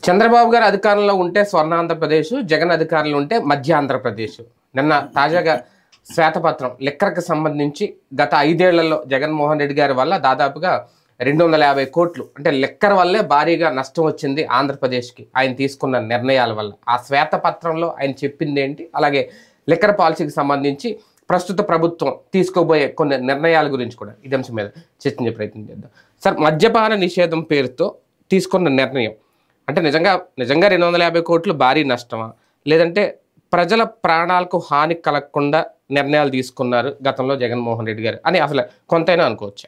చంద్రబాబు గారు అధికారంలో ఉంటే స్వర్ణాంధ్రప్రదేశ్, జగన్ అధికారంలో ఉంటే మధ్య ఆంధ్రప్రదేశ్. నిన్న తాజాగా శ్వేతపత్రం లెక్కరకు సంబంధించి గత 5 ఏళ్లలో జగన్మోహన్ రెడ్డి గారి వల్ల దాదాపుగా 250 కోట్లు అంటే లెక్కర్ వల్లే భారీగా నష్టం వచ్చింది ఆంధ్రప్రదేశ్కి ఆయన తీసుకున్న నిర్ణయాల వల్ల. ఆ శ్వేతపత్రంలో ఆయన చెప్పింది ఏంటి, అలాగే లెక్కర్ పాలసీకి సంబంధించి ప్రస్తుత ప్రభుత్వం తీసుకోబోయే కొన్ని నిర్ణయాల గురించి కూడా ఇదే అంశం మీద చర్చించే ప్రయత్నం చేద్దాం. సార్, మద్యపాన నిషేధం పేరుతో తీసుకున్న నిర్ణయం అంటే నిజంగా 250 కోట్లు భారీ నష్టమా, లేదంటే ప్రజల ప్రాణాలకు హాని కలగకుండా నిర్ణయాలు తీసుకున్నారు గతంలో జగన్మోహన్ రెడ్డి గారు అని అసలు కొంతైనా అనుకోవచ్చు?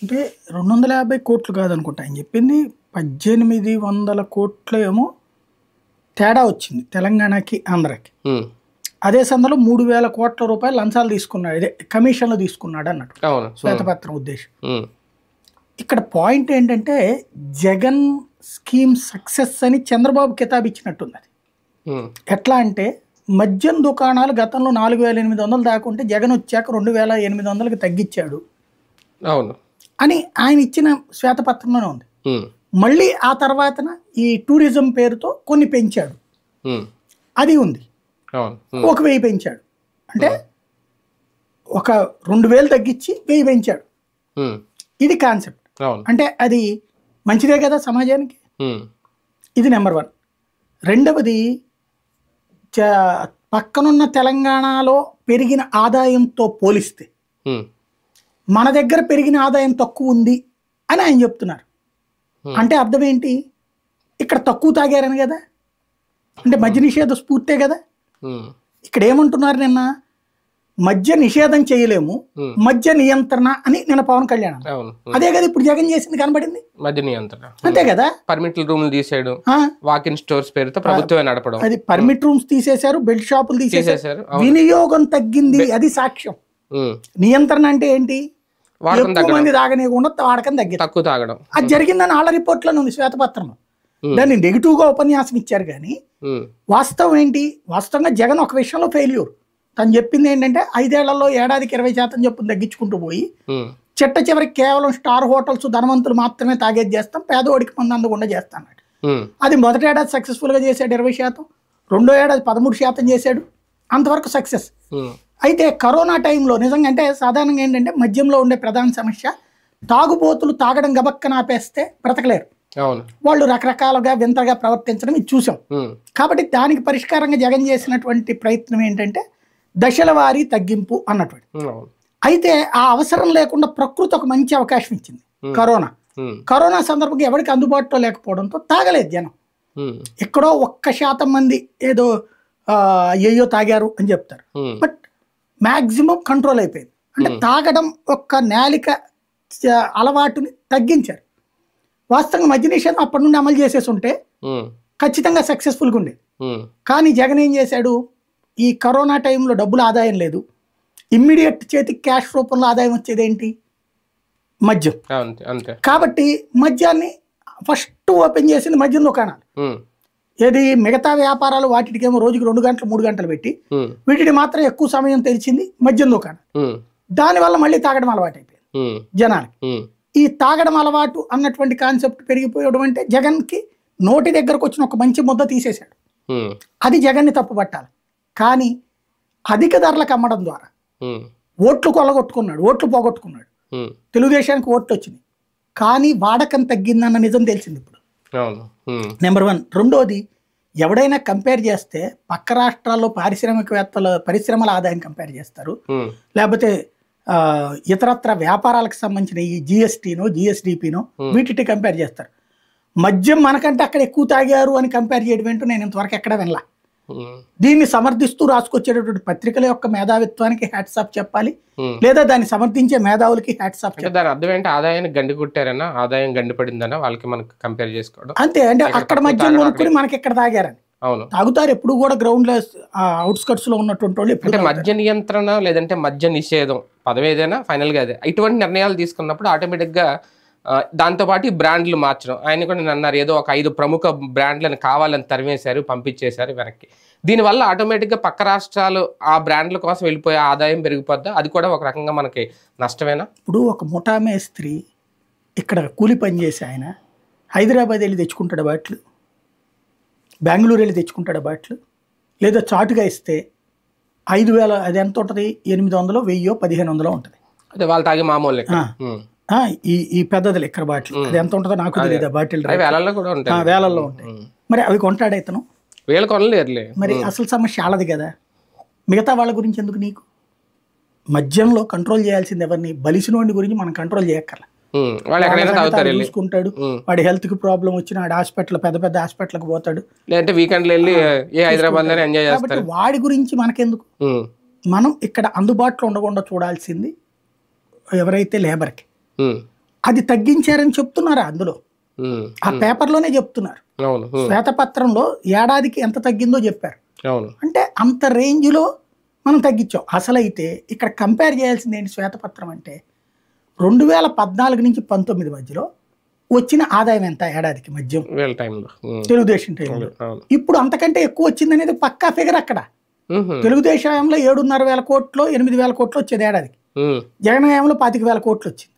అంటే 250 కోట్లు కాదనుకుంటా ఆయన చెప్పింది. 1800 కోట్లు ఏమో తేడా వచ్చింది తెలంగాణకి, ఆంధ్రాకి. అదే సందర్భంలో 3000 కోట్ల రూపాయలు లంచాలు తీసుకున్నాడు, ఇదే కమిషన్లు తీసుకున్నాడు అన్నట్టు శ్వేతపత్రం ఉద్దేశం. ఇక్కడ పాయింట్ ఏంటంటే జగన్ స్కీమ్ సక్సెస్ అని చంద్రబాబు కితాబ్ ఇచ్చినట్టుంది. అది ఎట్లా అంటే మద్యం దుకాణాలు గతంలో 4800 దాకుంటే జగన్ వచ్చాక 2800కి తగ్గించాడు అని ఆయన ఇచ్చిన శ్వేతపత్రంలోనే ఉంది. మళ్ళీ ఆ తర్వాతన ఈ టూరిజం పేరుతో కొన్ని పెంచాడు, అది ఉంది. 1000 పెంచాడు అంటే ఒక 2000 తగ్గించి 1000 పెంచాడు. ఇది కాన్సెప్ట్. అంటే అది మంచిదే కదా సమాజానికి. ఇది నెంబర్ 1. రెండవది, పక్కనున్న తెలంగాణలో పెరిగిన ఆదాయంతో పోలిస్తే మన దగ్గర పెరిగిన ఆదాయం తక్కువ ఉంది అని ఆయన చెప్తున్నారు. అంటే అర్థం ఏంటి, ఇక్కడ తక్కువ తాగారని కదా, అంటే మద్య నిషేధ స్ఫూర్తే కదా. ఇక్కడ ఏమంటున్నారు, నిన్న మద్య నిషేధం చేయలేము, మద్య నియంత్రణ అని నిన్న పవన్ కళ్యాణ్. అదే కదా ఇప్పుడు జగన్ చేసింది కనబడింది, మద్య నియంత్రణ. అంతే కదా, పర్మిట్ రూమ్లు తీసేయడం, వాకిన్ స్టోర్స్ పేరుతో ప్రభుత్వమే నడపడం. అది పర్మిట్ రూమ్స్ తీసేశారు, బెల్ట్ షాపులు తీసేశారు, వినియోగం తగ్గింది, అది సాక్ష్యం. నియంత్రణ అంటే ఏంటి, ఎక్కువ మంది తాగనీయకుండా వాడకం తగ్గింది, తక్కువ తాగడం. అది జరిగిందని వాళ్ళ రిపోర్ట్లోనే ఉంది శ్వేతపత్రంలో. దాన్ని నెగిటివ్ గా ఉపన్యాసం ఇచ్చారు కానీ వాస్తవం ఏంటి, వాస్తవంగా జగన్ ఒక విషయంలో ఫెయిల్యూర్. తను చెప్పింది ఏంటంటే 5 ఏళ్లలో ఏడాదికి 20% చొప్పున తగ్గించుకుంటూ పోయి చివరికి కేవలం స్టార్ హోటల్స్ ధనవంతులు మాత్రమే తాగేది చేస్తాం, పేదవాడికి మంది అందకుండా చేస్తాం. అది మొదటి ఏడాది సక్సెస్ఫుల్ గా చేశాడు 20%, రెండో ఏడాది 13% చేశాడు, అంతవరకు సక్సెస్. అయితే కరోనా టైంలో నిజంగా అంటే సాధారణంగా ఏంటంటే మద్యంలో ఉండే ప్రధాన సమస్య, తాగుబోతులు తాగడం గబక్కన ఆపేస్తే బ్రతకలేరు, వాళ్ళు రకరకాలుగా వింతగా ప్రవర్తించడం ఇది చూసాం. కాబట్టి దానికి పరిష్కారంగా జగన్ చేసినటువంటి ప్రయత్నం ఏంటంటే దశల వారీ తగ్గింపు అన్నటువంటి. అయితే ఆ అవసరం లేకుండా ప్రకృతి ఒక మంచి అవకాశం ఇచ్చింది. కరోనా సందర్భంగా ఎవరికి అందుబాటులో లేకపోవడంతో తాగలేదు జనం. ఎక్కడో 1% మంది ఏదో అయ్యో తాగారు అని చెప్తారు, బట్ మ్యాక్సిమం కంట్రోల్ అయిపోయింది. అంటే తాగడం ఒక్క నేలిక అలవాటుని తగ్గించారు. వాస్తవంగా మద్య నిషేధం అప్పటి నుండి అమలు చేసేసి ఉంటే ఖచ్చితంగా సక్సెస్ఫుల్గా ఉండేది. కానీ జగన్ ఏం చేశాడు, ఈ కరోనా టైంలో డబ్బులు ఆదాయం లేదు, ఇమ్మీడియట్ చేతికి క్యాష్ రూపంలో ఆదాయం వచ్చేది ఏంటి, మద్యం. కాబట్టి మద్యాన్ని ఫస్ట్ ఓపెన్ చేసింది మద్యం దుకాణాలు. ఏది మిగతా వ్యాపారాలు వాటికేమో రోజుకి 2 గంటలు 3 గంటలు పెట్టి వీటిని మాత్రం ఎక్కువ సమయం తెరిచింది మద్యం దుకాణం. దానివల్ల మళ్ళీ తాగడం అలవాటు అయిపోయింది జనానికి. ఈ తాగడం అలవాటు అన్నటువంటి కాన్సెప్ట్ పెరిగిపోయడం అంటే జగన్కి నోటి దగ్గరకు వచ్చిన ఒక మంచి ముద్ద తీసేశాడు. అది జగన్ని తప్పు పట్టాలి. కానీ అధిక ధరలకు అమ్మడం ద్వారా ఓట్లు కొల్లగొట్టుకున్నాడు, ఓట్లు పోగొట్టుకున్నాడు. తెలుగుదేశానికి ఓట్లు వచ్చినాయి కానీ వాడకం తగ్గిందన్న నిజం తెలిసింది ఇప్పుడు, నెంబర్ 1. రెండోది, ఎవడైనా కంపేర్ చేస్తే పక్క రాష్ట్రాల్లో పరిశ్రమల ఆదాయం కంపేర్ చేస్తారు, లేకపోతే ఇతరత్ర వ్యాపారాలకు సంబంధించిన ఈ జిఎస్టీనో జిఎస్డిపినో వీటిని కంపేర్ చేస్తారు. మద్యం మనకంటే అక్కడ ఎక్కువ తాగారు అని కంపేర్ చేయడం ఏంటో నేను ఇంతవరకు ఎక్కడ వినలా. దీన్ని సమర్థిస్తూ రాసుకొచ్చేటటువంటి పత్రికల యొక్క మేధావిత్వానికి హ్యాట్స్ ఆఫ్ చెప్పాలి, లేదా దాన్ని సమర్థించే మేధావులకి హ్యాట్స్ ఆఫ్ చెప్పాలి. దాని అర్థం ఏంటి, ఆదాయాన్ని గండి కొట్టారన్నా, ఆదాయం గండి పడిందన్నా వాళ్ళకి మనకి కంపేర్ చేసుకోవడం అంతే. అంటే అక్కడ మద్యం కొనుక్కుని మనకి ఎక్కడ తాగారని తాగుతారు. ఎప్పుడు కూడా గ్రౌండ్ లో అవుట్స్కట్స్ లో ఉన్నటువంటి వాళ్ళు ఎప్పుడు మద్య నియంత్రణ లేదంటే మద్య నిషేధం పదవి ఏదైనా ఫైనల్ గా అదే. ఇటువంటి నిర్ణయాలు తీసుకున్నప్పుడు ఆటోమేటిక్ గా దాంతోపాటు ఈ బ్రాండ్లు మార్చడం, ఆయన కూడా నేను అన్నారు ఏదో ఒక 5 ప్రముఖ బ్రాండ్లను కావాలని తరిమేశారు, పంపించేశారు వెనక్కి. దీనివల్ల ఆటోమేటిక్గా పక్క రాష్ట్రాలు ఆ బ్రాండ్ల కోసం వెళ్ళిపోయే ఆదాయం పెరిగిపోద్దా, అది కూడా ఒక రకంగా మనకి నష్టమేనా? ఇప్పుడు ఒక ముఠా మేస్త్రి ఇక్కడ కూలి పని చేసి ఆయన హైదరాబాద్ వెళ్ళి తెచ్చుకుంటాడు బాట్లు, బెంగళూరు వెళ్ళి తెచ్చుకుంటాడు బాటిల్, లేదా చాటుగా ఇస్తే 5,000, అది ఎంత ఉంటుంది, 800, 1000, 1500 ఉంటుంది. అదే వాళ్ళు తాగే మామూలు ఈ పెద్దది లిక్కర్ బాటిల్ అది ఎంత ఉంటుందో నాకు తెలియదు. బాటిల్ వేలల్లో కూడా ఉంటాయి, వేలల్లో ఉంటాయి. మరి అవి కొంటాడు ఇతను, వేలు కొనలేరులే. మరి అసలు సమస్య వాళ్ళది కదా, మిగతా వాళ్ళ గురించి ఎందుకు నీకు? మద్యంలో కంట్రోల్ చేయాల్సింది ఎవరిని? బలిసినోడి గురించి మనం కంట్రోల్ చేయక్కర్లా. చూసుకుంటాడు, వాడి హెల్త్ కి ప్రాబ్లం వచ్చిన వాడి హాస్పిటల్, పెద్ద పెద్ద హాస్పిటల్కి పోతాడు, లేదంటే వీకెండ్ వెళ్ళి హైదరాబాద్ లో ఎంజాయ్ చేస్తాడు. కాబట్టి వాడి గురించి మనకెందుకు? మనం ఇక్కడ అందుబాటులో ఉండకుండా చూడాల్సింది ఎవరైతే లేబర్కి, అది తగ్గించారని చెప్తున్నారు అందులో, ఆ పేపర్లోనే చెప్తున్నారు. శ్వేతపత్రంలో ఏడాదికి ఎంత తగ్గిందో చెప్పారు. అంటే అంత రేంజ్లో మనం తగ్గించాం. అసలు అయితే ఇక్కడ కంపేర్ చేయాల్సింది ఏంటి? శ్వేతపత్రం అంటే 2014 నుంచి 19 మధ్యలో వచ్చిన ఆదాయం ఎంత ఏడాదికి మద్యం తెలుగుదేశం టైంలో, ఇప్పుడు అంతకంటే ఎక్కువ వచ్చింది అనేది పక్కా ఫిగర్. అక్కడ తెలుగుదేశం హయాంలో 7,500 కోట్లు 8,000 కోట్లు వచ్చేది ఏడాదికి, జగన్ హయాంలో 25,000 కోట్లు వచ్చింది.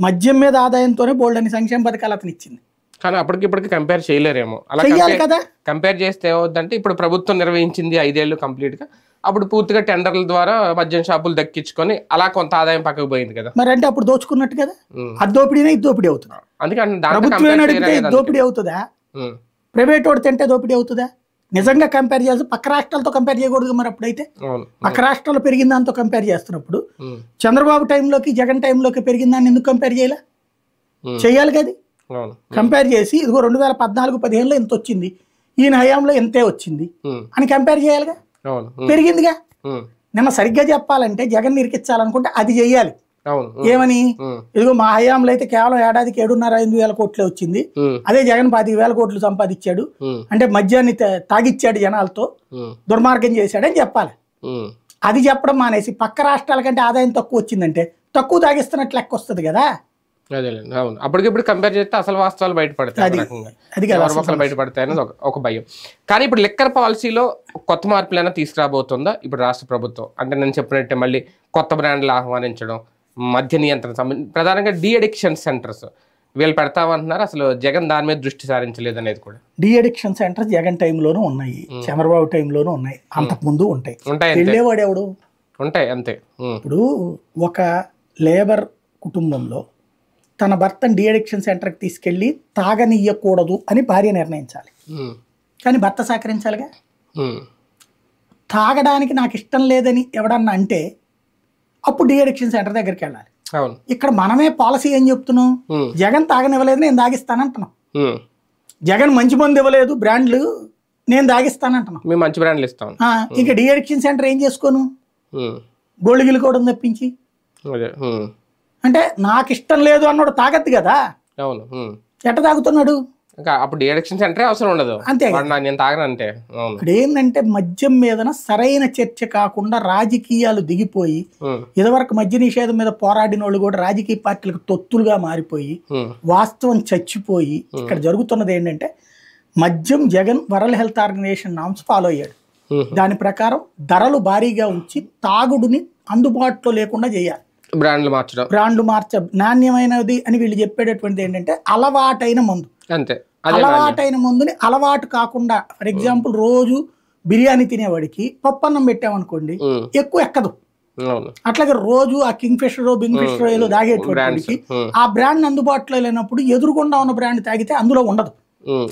మద్యం మీద ఆదాయంతోనే బోల్డ్ అని సంక్షేమ పథకాలు అతను ఇచ్చింది. కానీ అప్పటికిప్పటికి కంపేర్ చేయలేరేమో. అలా కదా కంపేర్ చేస్తే ఏమవుద్దంటే, ఇప్పుడు ప్రభుత్వం నిర్వహించింది 5 ఏళ్ళు కంప్లీట్ గా, అప్పుడు పూర్తిగా టెండర్ల ద్వారా మద్యం షాపులు దక్కించుకొని అలా కొంత ఆదాయం పక్కకు పోయింది కదా. మరి అంటే అప్పుడు దోచుకున్నట్టు కదా, అది దోపిడీనే, ఇది దోపిడీ అవుతుంది. అందుకని దోపిడీ అవుతుందా? ప్రైవేట్ వాడు తింటే దోపిడీ అవుతుందా? నిజంగా కంపేర్ చేయాల్సి పక్క రాష్ట్రాలతో కంపేర్ చేయకూడదు. మరి అప్పుడైతే పక్క రాష్ట్రాల్లో పెరిగిన దాంతో కంపేర్ చేస్తున్నప్పుడు చంద్రబాబు టైంలోకి జగన్ టైంలోకి పెరిగిన దాన్ని ఎందుకు కంపేర్ చేయాలి? చేయాలి కదా. కంపేర్ చేసి ఇదిగో 2014-15లో ఎంత వచ్చింది, ఈయన హయాంలో ఎంతే వచ్చింది అని కంపేర్ చేయాలిగా. పెరిగిందిగా. నిన్న సరిగ్గా చెప్పాలంటే జగన్ ఇరికించాలనుకుంటే అది చెయ్యాలి. ఏమని, ఇదిగో మా హయాంలో అయితే కేవలం ఏడాదికి 7,500 కోట్లే వచ్చింది, అదే జగన్ 25,000 కోట్లు సంపాదించాడు, అంటే మద్యాన్ని తాగిచ్చాడు జనాలతో, దుర్మార్గం చేశాడని చెప్పాలి. అది చెప్పడం మానేసి పక్క రాష్ట్రాల కంటే ఆదాయం తక్కువ వచ్చిందంటే తక్కువ తాగిస్తున్నట్లు లెక్క వస్తుంది కదా. అదేలేండి, అవును. అప్పటికిప్పుడు కంపేర్ చేస్తే అసలు వాస్తవాలు బయటపడతాయి, బయటపడతాయని ఒక భయం. కానీ ఇప్పుడు లిక్కర్ పాలసీలో కొత్త మార్పులైనా తీసుకురాబోతుందా ఇప్పుడు రాష్ట్ర ప్రభుత్వం? అంటే నేను చెప్పినట్టే మళ్ళీ కొత్త బ్రాండ్లు ఆహ్వానించడం, మద్య నియంత్రణ సంబంధించి ప్రధానంగా డీ అడిక్షన్ సెంటర్స్ వీళ్ళు పెడతామంటున్నారు. అసలు జగన్ దాని మీద దృష్టి సారించలేదు అనేది కూడా. డీ అడిక్షన్ సెంటర్స్ జగన్ టైంలోనూ ఉన్నాయి, చంద్రబాబు టైంలోనూ ఉన్నాయి, అంతకు ముందు ఉంటాయి. వెళ్ళేవాడు ఎవడు? ఉంటాయి అంతే. ఇప్పుడు ఒక లేబర్ కుటుంబంలో తన భర్తను డీ అడిక్షన్ సెంటర్కి తీసుకెళ్ళి తాగనియ్యకూడదు అని భార్య నిర్ణయించాలి, కానీ భర్త సహకరించాలిగా. తాగడానికి నాకు ఇష్టం లేదని ఎవడన్నా అంటే అప్పుడు డీ అడిక్షన్ సెంటర్ దగ్గరికి వెళ్ళాలి. ఇక్కడ మనమే పాలసీ ఏం చెప్తున్నాం, జగన్ తాగనివ్వలేదు నేను తాగిస్తానంటున్నాం, జగన్ మంచి మంది ఇవ్వలేదు బ్రాండ్లు నేను తాగిస్తానంటున్నాం, మేము మంచి బ్రాండ్లు ఇస్తాం. ఇంకా డీ అడిక్షన్ సెంటర్ ఏం చేసుకోను, గోల్డ్ గిలుకోవడం తప్పించి. అంటే నాకు ఇష్టం లేదు అన్నాడు తాగద్దు కదా. అవును, ఎట్ట తాగుతున్నాడు? అప్పుడు డీ అడిక్షన్ సెంటరే అవసరం ఉండదు, అంతే. నేను తాగనంటే ఇక్కడ ఏంటంటే మద్యం మీద సరైన చర్చ కాకుండా రాజకీయాలు దిగిపోయి, ఇదివరకు మద్య నిషేధం మీద పోరాడిన వాళ్ళు కూడా రాజకీయ పార్టీలకు తొత్తులుగా మారిపోయి వాస్తవం చచ్చిపోయి, ఇక్కడ జరుగుతున్నది ఏంటంటే మద్యం Jagan world health organization norms follow అయ్యాడు. దాని ప్రకారం ధరలు భారీగా ఉంచి తాగుడుని అందుబాటులో లేకుండా చేయాలి, బ్రాండ్లు నాణ్యమైనది అని వీళ్ళు చెప్పేటటువంటిది ఏంటంటే అలవాటైన మందు. అంతే, అలవాటైన మందుని అలవాటు కాకుండా, ఫర్ ఎగ్జాంపుల్ రోజు బిర్యానీ తినేవాడికి పప్పన్నం పెట్టామనుకోండి ఎక్కువ ఎక్కదు. అట్లాగే రోజు ఆ కింగ్ ఫిషర్ బింగ్ ఫిషర్ ఏదో తాగేటవాడికి ఆ బ్రాండ్ అందుబాటులో లేనప్పుడు ఎదురుగుండా ఉన్న బ్రాండ్ తాగితే అందులో ఉండదు.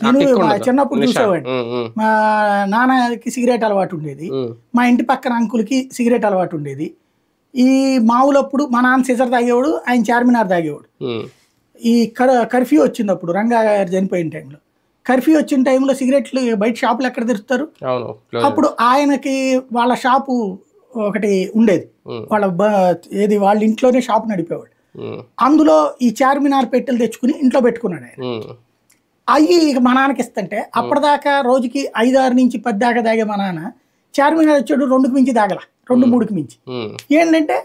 నేను చిన్నప్పుడు చూసేవాడిని, మా నాన్నకి సిగరెట్ అలవాటు ఉండేది, మా ఇంటి పక్కన అంకులకి సిగరెట్ అలవాటు ఉండేది. ఈ మామూలప్పుడు మా నాన్న సిజర్ తాగేవాడు, ఆయన చార్మినార్ తాగేవాడు. ఈ కర్ఫ్యూ వచ్చినప్పుడు రంగా గారు చనిపోయిన టైంలో, కర్ఫ్యూ వచ్చిన టైంలో సిగరెట్లు బయట షాపులు ఎక్కడ తెరుస్తారు, అప్పుడు ఆయనకి వాళ్ళ షాపు ఒకటి ఉండేది, వాళ్ళ ఇంట్లోనే షాపు నడిపేవాడు. అందులో ఈ చార్మినార్ పెట్టెలు తెచ్చుకుని ఇంట్లో పెట్టుకున్నాడు ఆయన. అవి ఇక మా నాన్నకి ఇస్తుంటే అప్పటిదాకా రోజుకి 5-6 నుంచి 10 దాకా తాగే మా నాన్న చార్మినార్ వచ్చాడు 2కి మించి తాగల, 2-3కి మించి. ఏంటంటే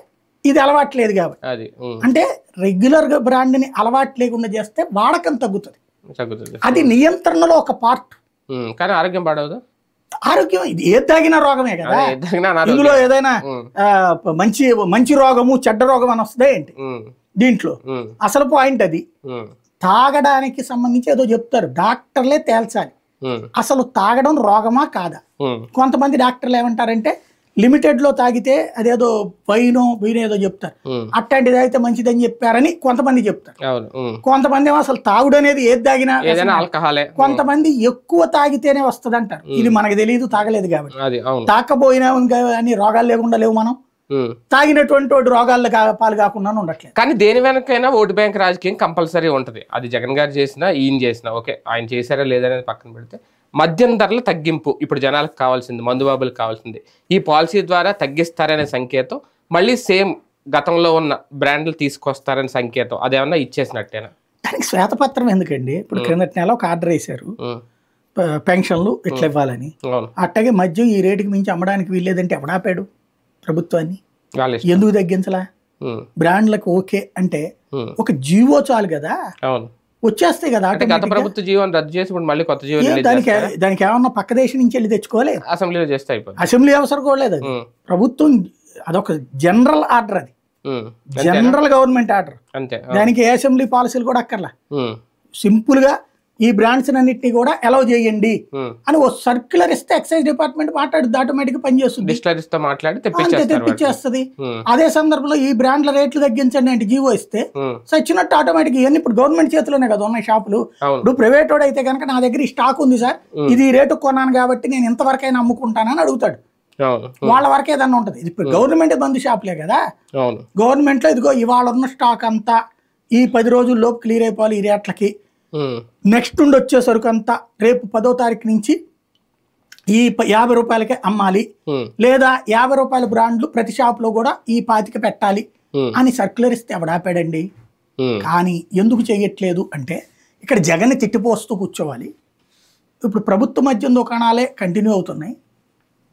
ఇది అలవాటు లేదు కాబట్టి. అంటే రెగ్యులర్ గా బ్రాండ్ ని అలవాటు లేకుండా చేస్తే వాడకం తగ్గుతుంది, అది నియంత్రణలో ఒక పార్ట్. కానీ ఆరోగ్యం పాడవదు. ఆరోగ్యం ఇది ఏది తాగినా రోగమే కదా. ఇందులో ఏదైనా మంచి రోగము చెడ్డ రోగం అని వస్తుందా ఏంటి దీంట్లో? అసలు పాయింట్ అది. తాగడానికి సంబంధించి ఏదో చెప్తారు, డాక్టర్లే తేల్చాలి. అసలు తాగడం రోగమా కాదా? కొంతమంది డాక్టర్లు ఏమంటారంటే లిమిటెడ్ లో తాగితే అదేదో వీనో ఏదో చెప్తారు, అట్లాంటిది అయితే మంచిదని చెప్పారని కొంతమంది చెప్తారు. కొంతమంది ఏమో అసలు తాగుడు అనేది ఏది తాగినా, కొంతమంది ఎక్కువ తాగితేనే వస్తుంది అంటారు. ఇది మనకు తెలియదు, తాగలేదు కాబట్టి. తాకపోయినా అని రోగాలు లేకుండా లేవు, మనం తాగినటువంటి రోగాల్లో పాలు కాకుండా ఉండట్లేదు. కానీ దేని వెనకైనా ఓటు బ్యాంక్ రాజకీయం కంపల్సరీ ఉంటది. అది జగన్ గారు చేసినా ఈయన చేసినా ఓకే, ఆయన చేశారా లేదనేది పక్కన పెడితే మద్యం ధరల తగ్గింపు ఇప్పుడు జనాలకు కావాల్సింది, మందుబాబులకు కావాల్సింది. ఈ పాలసీ ద్వారా తగ్గిస్తారనే సంకేతం, మళ్ళీ సేమ్ గతంలో ఉన్న బ్రాండ్లు తీసుకొస్తారనే సంకేతం, అదేమన్నా ఇచ్చేసినట్టేనా? దానికి శ్వేతపత్రం ఎందుకండి? ఇప్పుడు క్రిందటి నెల ఒక ఆర్డర్ వేశారు పెన్షన్లు ఇట్లా ఇవ్వాలని. అట్లాగే మద్యం ఈ రేటుకి మించి అమ్మడానికి వీల్లేదంటే ఎవడాపాడు ప్రభుత్వాన్ని? ఎందుకు తగ్గించలా? బ్రాండ్లకు ఓకే అంటే ఒక జీవో చాలు కదా, వచ్చేస్తాయి కదా. గత ప్రభుత్వ జీవోని రద్దు చేసి మళ్ళీ కొత్త జీవో, దానికి ఏమన్నా పక్క దేశం నుంచి వెళ్ళి తెచ్చుకోలేదు, అసెంబ్లీలో చేస్తే అసెంబ్లీ అవసరం కూడా లేదు. అది ప్రభుత్వం, అదొక జనరల్ ఆర్డర్, అది జనరల్ గవర్నమెంట్ ఆర్డర్. దానికి ఏ అసెంబ్లీ పాలసీలు కూడా అక్కర్లా. సింపుల్ గా ఈ బ్రాండ్స్ అన్నింటినీ కూడా అలౌ చేయండి అని ఓ సర్క్యులర్ ఇస్తే ఎక్సైజ్ డిపార్ట్మెంట్ మాట్లాడుతుంది, ఆటోమేటిక్ పనిచేస్తుంది, తెప్పించేస్తుంది. అదే సందర్భంలో ఈ బ్రాండ్ల రేట్లు తగ్గించండి అంటే జీవో ఇస్తే సచ్చినట్టు ఆటోమేటిక్. ఇవన్నీ ఇప్పుడు గవర్నమెంట్ చేతిలోనే కదా ఉన్నాయి షాపులు. ఇప్పుడు ప్రైవేట్ వాడు అయితే కనుక నా దగ్గర ఈ స్టాక్ ఉంది సార్, ఇది రేటు కొన్నాను కాబట్టి నేను ఇంతవరకైనా అమ్ముకుంటానని అడుగుతాడు. వాళ్ళ వరకు ఏదన్నా ఉంటది. ఇప్పుడు గవర్నమెంట్ బంధు షాపులే కదా, గవర్నమెంట్ లో ఇదిగో ఇవాళ ఉన్న స్టాక్ అంతా ఈ 10 రోజుల్లోపు క్లియర్ అయిపోవాలి ఈ రేట్లకి, నెక్స్ట్ నుండి వచ్చే సరుకు అంతా రేపు 10వ తారీఖు నుంచి ఈ 50 రూపాయలకే అమ్మాలి, లేదా 50 రూపాయల బ్రాండ్లు ప్రతి షాప్ లో కూడా ఈ 25 పెట్టాలి అని సర్క్యులర్ ఇస్తే ఎవడాపాడండి? కానీ ఎందుకు చేయట్లేదు అంటే ఇక్కడ జగన్ని తిట్టిపోస్తూ కూర్చోవాలి. ఇప్పుడు ప్రభుత్వ మద్యం దుకాణాలే కంటిన్యూ అవుతున్నాయి,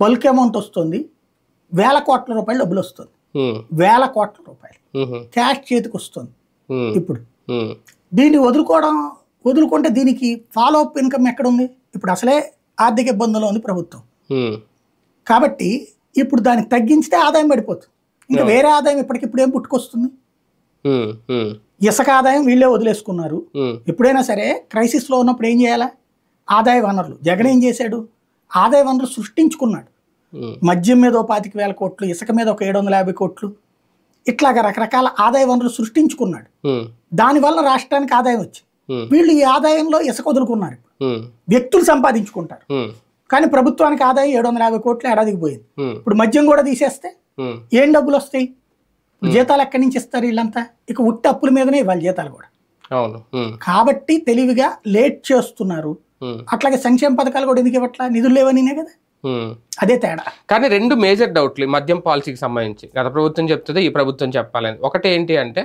బల్క్ అమౌంట్ వస్తుంది, వేల కోట్ల రూపాయలు డబ్బులు వస్తుంది, వేల కోట్ల రూపాయలు క్యాష్ చేతికి వస్తుంది. ఇప్పుడు దీన్ని వదులుకుంటే దీనికి ఫాలో అప్ ఇన్కమ్ ఎక్కడుంది? ఇప్పుడు అసలే ఆర్థిక ఇబ్బందుల్లో ఉంది ప్రభుత్వం కాబట్టి ఇప్పుడు దాన్ని తగ్గించితే ఆదాయం పడిపోతుంది. ఇంకా వేరే ఆదాయం ఇప్పటికిప్పుడు ఏం పుట్టుకొస్తుంది? ఇసుక ఆదాయం వీళ్ళే వదిలేసుకున్నారు. ఎప్పుడైనా సరే క్రైసిస్ లో ఉన్నప్పుడు ఏం చేయాలా? ఆదాయ వనరులు. జగన్ ఏం చేశాడు? ఆదాయ వనరులు సృష్టించుకున్నాడు. మద్యం మీద 25,000 కోట్లు, ఇసుక మీద ఒక 750 కోట్లు, ఇట్లాగా రకరకాల ఆదాయ వనరులు సృష్టించుకున్నాడు. దానివల్ల రాష్ట్రానికి ఆదాయం వచ్చింది. వీళ్ళు ఈ ఆదాయంలో ఇసుక వదులుకున్నారు. వ్యక్తులు సంపాదించుకుంటారు కానీ ప్రభుత్వానికి ఆదాయం 750 కోట్లు ఏడాదికి పోయింది. ఇప్పుడు మద్యం కూడా తీసేస్తే ఏం డబ్బులు వస్తాయి? జీతాలు ఎక్కడి నుంచి ఇస్తారు వీళ్ళంతా? ఇక ఉట్టి అప్పుల మీదనే ఇవ్వాలి జీతాలు కూడా. కాబట్టి తెలివిగా లేట్ చేస్తున్నారు. అట్లాగే సంక్షేమ పథకాలు కూడా ఎందుకు ఇవ్వట్లా? నిధులు లేవనినే కదా, అదే తేడా. కానీ 2 మేజర్ డౌట్లు మద్యం పాలసీకి సంబంధించి గత ప్రభుత్వం చెప్తుంది, ఈ ప్రభుత్వం చెప్పాలని. ఒకటి ఏంటి అంటే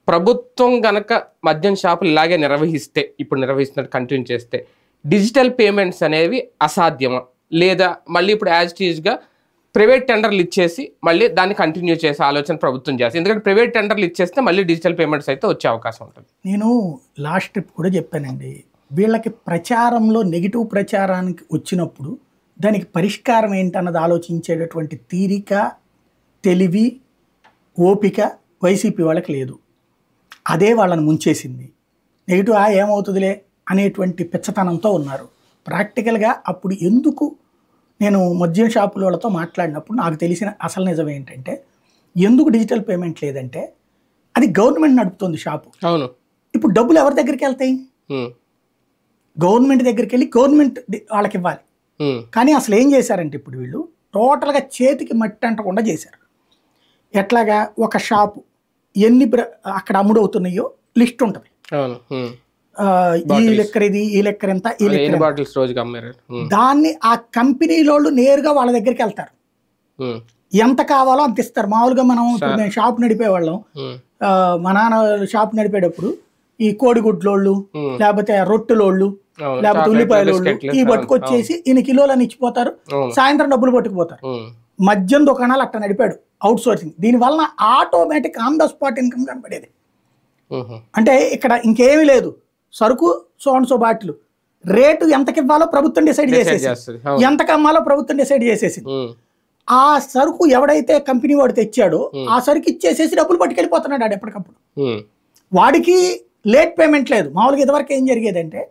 ప్రభుత్వం గనక మద్యం షాపులు ఇలాగే నిర్వహిస్తే, ఇప్పుడు నిర్వహిస్తున్నట్టు కంటిన్యూ చేస్తే డిజిటల్ పేమెంట్స్ అనేవి అసాధ్యమా, లేదా మళ్ళీ ఇప్పుడు యాజ్ ఇట్ ఈజ్గా ప్రైవేట్ టెండర్లు ఇచ్చేసి మళ్ళీ దాన్ని కంటిన్యూ చేసే ఆలోచన ప్రభుత్వం చేస్తుంది? ఎందుకంటే ప్రైవేట్ టెండర్లు ఇచ్చేస్తే మళ్ళీ డిజిటల్ పేమెంట్స్ అయితే వచ్చే అవకాశం ఉంటుంది. నేను లాస్ట్ ట్రిప్ కూడా చెప్పానండి, వీళ్ళకి ప్రచారంలో నెగిటివ్ ప్రచారానికి వచ్చినప్పుడు దానికి పరిష్కారం ఏంటన్నది ఆలోచించేటటువంటి తీరిక, తెలివి, ఓపిక వైసీపీ వాళ్ళకి లేదు. అదే వాళ్ళని ముంచేసింది. నెగిటివ్ ఏమవుతుందిలే అనేటువంటి పిచ్చతనంతో ఉన్నారు. ప్రాక్టికల్గా అప్పుడు ఎందుకు నేను మద్యం షాపుల వాళ్ళతో మాట్లాడినప్పుడు నాకు తెలిసిన అసలు నిజం ఏంటంటే, ఎందుకు డిజిటల్ పేమెంట్ లేదంటే అది గవర్నమెంట్ నడుపుతుంది షాపు. అవును. ఇప్పుడు డబ్బులు ఎవరి దగ్గరికి వెళ్తాయి? గవర్నమెంట్ దగ్గరికి వెళ్ళి గవర్నమెంట్ వాళ్ళకి ఇవ్వాలి. కానీ అసలు ఏం చేశారంటే ఇప్పుడు వీళ్ళు టోటల్గా చేతికి మట్టి అంటకుండా చేశారు. ఎట్లాగా ఒక షాపు ఎన్ని అక్కడ అమ్ముడవుతున్నాయో లిస్ట్ ఉంటుంది. ఈ లెక్కర ఇది, ఈ లెక్కర ఎంత, ఈ లెక్కర. దాన్ని ఆ కంపెనీలోళ్ళు నేరుగా వాళ్ళ దగ్గరికి వెళ్తారు, ఎంత కావాలో అంత ఇస్తారు. మామూలుగా మనం నేను షాప్ నడిపేవాళ్ళం, మా నాన్న షాప్ నడిపేటప్పుడు ఈ కోడిగుడ్లోళ్ళు, లేకపోతే రొట్టెలోళ్ళు, లేకపోతే ఉల్లిపాయలోళ్ళు ఈ పట్టుకొచ్చేసి ఇన్ని కిలోలని ఇచ్చిపోతారు, సాయంత్రం డబ్బులు పట్టుకుపోతారు. మద్యం దుకాణాలు అట్లా నడిపాడు, అవుట్ సోర్సింగ్. దీనివల్ల automatic on the spot income కనపడేది. అంటే ఇక్కడ ఇంకేమీ లేదు, సరుకు సో బాటిల్ రేటు ఎంతకి ఇవ్వాలో ప్రభుత్వం డిసైడ్ చేసేసి, ఎంతకి అమ్మాలో ప్రభుత్వం డిసైడ్ చేసేసింది. ఆ సరుకు ఎవడైతే కంపెనీ వాడు తెచ్చాడో ఆ సరుకు ఇచ్చేసేసి డబ్బులు పట్టుకెళ్ళిపోతున్నాడు ఆడు ఎప్పటికప్పుడు. వాడికి లేట్ పేమెంట్ లేదు. మామూలుగా ఇదివరకు ఏం జరిగేదంటే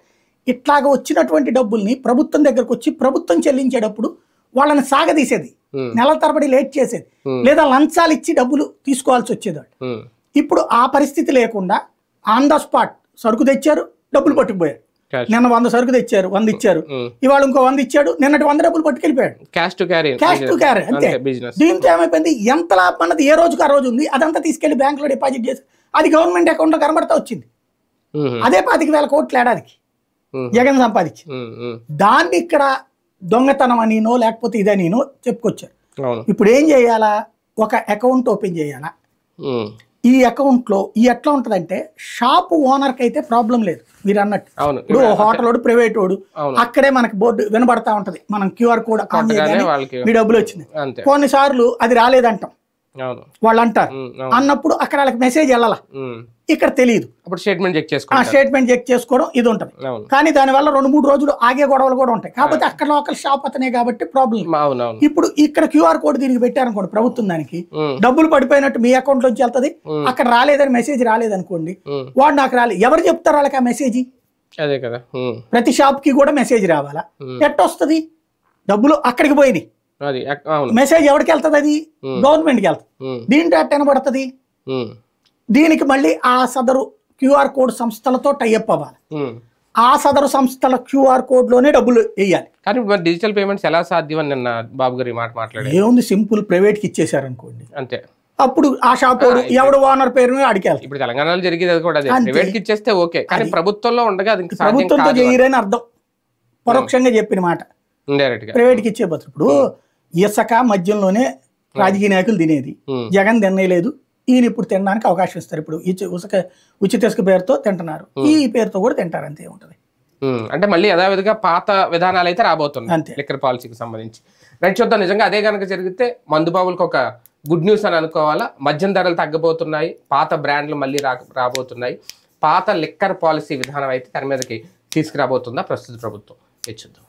ఇట్లాగ వచ్చినటువంటి డబ్బుల్ని ప్రభుత్వం దగ్గరకు వచ్చి ప్రభుత్వం చెల్లించేటప్పుడు వాళ్ళని సాగదీసేది, నెలల తరబడి లేట్ చేసేది, లేదా లంచాలు ఇచ్చి డబ్బులు తీసుకోవాల్సి వచ్చేది. ఇప్పుడు ఆ పరిస్థితి లేకుండా ఆన్ ద స్పాట్ సరుకు తెచ్చారు, డబ్బులు పట్టుకుపోయారు. నిన్న 100 సరుకు తెచ్చారు, 100 ఇచ్చారు, ఇవాళ ఇంకో 100 ఇచ్చాడు, నిన్నటి 100 డబ్బులు పట్టుకెళ్ళిపోయాడు. క్యాష్ టు క్యారీ అంతే. దీంతో ఏమైపోయింది, ఎంత లాభం అన్నది ఏ రోజుకి ఆ రోజు ఉంది, అదంతా తీసుకెళ్లి బ్యాంకులో డిపాజిట్ చేసి అది గవర్నమెంట్ అకౌంట్ లో కనబడతా వచ్చింది. అదే 25,000 కోట్లు ఏడాదికి జగన్ సంపాదించి, దాన్ని ఇక్కడ దొంగతనం అనినో లేకపోతే ఇదనినో చెప్పుకొచ్చారు. ఇప్పుడు ఏం చేయాలా, ఒక అకౌంట్ ఓపెన్ చేయాలా. ఈ అకౌంట్ లో ఎట్లా ఉంటదంటే, షాప్ ఓనర్ కి అయితే ప్రాబ్లం లేదు, మీరు అన్నట్టు. ఇప్పుడు హోటల్ వాడు, ప్రైవేట్ వాడు, అక్కడే మనకి బోర్డు వినబడతా ఉంటది, మనం QR కోడ్ ఆన్ చేయగానే మీ డబ్బులు వచ్చింది. కొన్నిసార్లు అది రాలేదంటాం, వాళ్ళు అంటారు. అన్నప్పుడు అక్కడ వాళ్ళకి మెసేజ్ వెళ్ళాల, ఇక్కడ తెలియదు, స్టేట్మెంట్ చెక్ చేసుకోవడం ఇది ఉంటది. కానీ దానివల్ల 2-3 రోజులు ఆగే గొడవలు కూడా ఉంటాయి. కాకపోతే అక్కడ లోకల్ షాప్ అతనే కాబట్టి ప్రాబ్లం. ఇప్పుడు ఇక్కడ QR కోడ్ దీనికి పెట్టారనుకోండి, ప్రభుత్వం దానికి డబ్బులు పడిపోయినట్టు మీ అకౌంట్ లోంచి వెళ్తుంది, అక్కడ రాలేదని మెసేజ్ రాలేదనుకోండి, వాడు నాకు రాలేదు, ఎవరు చెప్తారు వాళ్ళకి ఆ మెసేజ్? అదే కదా, ప్రతి షాప్ కి కూడా మెసేజ్ రావాలా, ఎట్టొస్తుంది? డబ్బులు అక్కడికి పోయినాయి, మెసేజ్ ఎవరికి వెళ్తుంది? అది గవర్నమెంట్ కి వెళ్తుంది. దీంట్లో ఎట్ట వినబడుతుంది? దీనికి మళ్ళీ ఆ సదరు QR కోడ్ సంస్థలతో టైఅప్ అవ్వాలి, ఆ సదరు సంస్థల QR కోడ్ లోనే డబ్బులు వేయాలి. కానీ డిజిటల్ పేమెంట్స్ ఎలా సాధ్యం అని నిన్న బాబు గారు మాట మాట్లాడారు. ఏముంది, సింపుల్, ప్రైవేట్ కి ఇచ్చేసారు అనుకోండి అంతే, అప్పుడు ఆ షాప్ ఎవడు ఓనర్ పేరు అడిగాలి. ఇప్పుడు తెలంగాణలో జరిగేది కూడా ప్రైవేట్ కి ఇచ్చేస్తే ఓకే, కానీ ప్రభుత్వంలో ఉండగా ప్రభుత్వంతో చేయరని అర్థం, పరోక్షంగా చెప్పిన మాట. ప్రైవేట్ కి ఇచ్చే బదులు ఇప్పుడు ఇసుక మధ్యంలోనే రాజకీయ నాయకులు తినేది, జగన్ తినేయలేదు, ఈయన ఇప్పుడు తినడానికి అవకాశం ఇస్తారు. ఇప్పుడు ఉచిత ఇసుక పేరుతో తింటున్నారు, ఈ పేరుతో కూడా తింటారు, అంతే ఉంటుంది. అంటే మళ్ళీ యథావిధిగా పాత విధానాలు అయితే రాబోతున్నాయి లిక్కర్ పాలసీకి సంబంధించి. రైట్, చూద్దాం. నిజంగా అదే కనుక జరిగితే మందుబాబులకు ఒక గుడ్ న్యూస్ అని అనుకోవాలా. మద్యం ధరలు తగ్గబోతున్నాయి, పాత బ్రాండ్లు మళ్ళీ రాబోతున్నాయి, పాత లిక్కర్ పాలసీ విధానం అయితే తెర మీదకి తీసుకురాబోతుందా ప్రస్తుత ప్రభుత్వం, చూద్దాం.